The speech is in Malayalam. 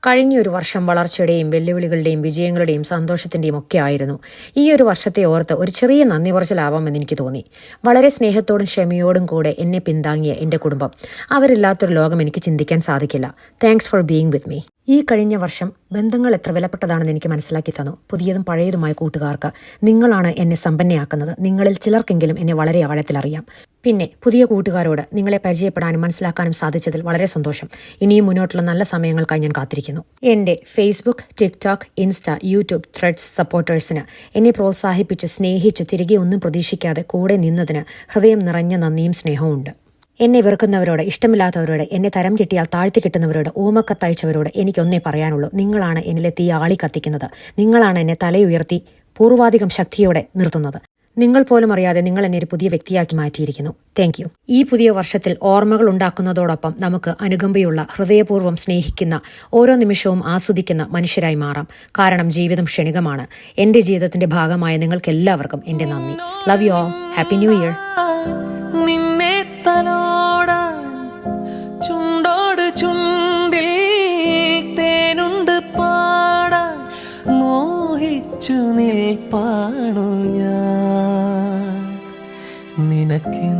കഴിഞ്ഞൊരു വർഷം വളർച്ചയുടെയും വെല്ലുവിളികളുടെയും വിജയങ്ങളുടെയും സന്തോഷത്തിൻ്റെയും ഒക്കെ ആയിരുന്നു. ഈ ഒരു വർഷത്തെ ഓർത്ത് ഒരു ചെറിയ നന്ദി പറച്ചിലാവാമെന്ന് എനിക്ക് തോന്നി. വളരെ സ്നേഹത്തോടും ക്ഷമയോടും കൂടെ എന്നെ പിന്താങ്ങിയ എൻ്റെ കുടുംബം. അവരില്ലാത്തൊരു ലോകം എനിക്ക് ചിന്തിക്കാൻ സാധിക്കില്ല. Thanks for being with me. ഈ കഴിഞ്ഞ വർഷം ബന്ധങ്ങൾ എത്ര വിലപ്പെട്ടതാണെന്ന് എനിക്ക് മനസ്സിലാക്കി തന്നു. പുതിയതും പഴയതുമായ കൂട്ടുകാർക്ക് നിങ്ങളാണ് എന്നെ സമ്പന്നയാക്കുന്നത്. നിങ്ങളിൽ ചിലർക്കെങ്കിലും എന്നെ വളരെ ആഴത്തിലറിയാം. പിന്നെ പുതിയ കൂട്ടുകാരോട് നിങ്ങളെ പരിചയപ്പെടാനും മനസ്സിലാക്കാനും സാധിച്ചതിൽ വളരെ സന്തോഷം. ഇനിയും മുന്നോട്ടുള്ള നല്ല സമയങ്ങൾക്കായി ഞാൻ കാത്തിരിക്കുന്നു. എൻ്റെ Facebook, TikTok, Insta, YouTube, threads സപ്പോർട്ടേഴ്സിന് എന്നെ പ്രോത്സാഹിപ്പിച്ച് സ്നേഹിച്ച് തിരികെ ഒന്നും പ്രതീക്ഷിക്കാതെ കൂടെ നിന്നതിന് ഹൃദയം നിറഞ്ഞ നന്ദിയും സ്നേഹവും ഉണ്ട്. എന്നെ വെറുക്കുന്നവരോട്, ഇഷ്ടമില്ലാത്തവരോട്, എന്നെ തരം കിട്ടിയാൽ താഴ്ത്തി കിട്ടുന്നവരോട്, ഓമക്കത്തയച്ചവരോട് എനിക്കൊന്നേ പറയാനുള്ളൂ. നിങ്ങളാണ് എന്നിലെ തീ ആളി കത്തിക്കുന്നത്. നിങ്ങളാണ് എന്നെ തലയുയർത്തി പൂർവാധികം ശക്തിയോടെ നിർത്തുന്നത്. നിങ്ങൾ പോലും അറിയാതെ നിങ്ങൾ എന്നെ ഒരു പുതിയ വ്യക്തിയാക്കി മാറ്റിയിരിക്കുന്നു. Thank you. ഈ പുതിയ വർഷത്തിൽ ഓർമ്മകൾ ഉണ്ടാക്കുന്നതോടൊപ്പം നമുക്ക് അനുകമ്പയുള്ള, ഹൃദയപൂർവ്വം സ്നേഹിക്കുന്ന, ഓരോ നിമിഷവും ആസ്വദിക്കുന്ന മനുഷ്യരായി മാറാം. കാരണം ജീവിതം ക്ഷണികമാണ്. എൻ്റെ ജീവിതത്തിന്റെ ഭാഗമായ നിങ്ങൾക്ക് എല്ലാവർക്കും എൻ്റെ നന്ദി. Love you all. Happy new year. ചുണ്ടോട് ചുണ്ടിൽ തേനുണ്ട് പാടാൻ മോഹിച്ചു നിൽപ്പാണു ഞാൻ. നിനക്കെന്തഴകാ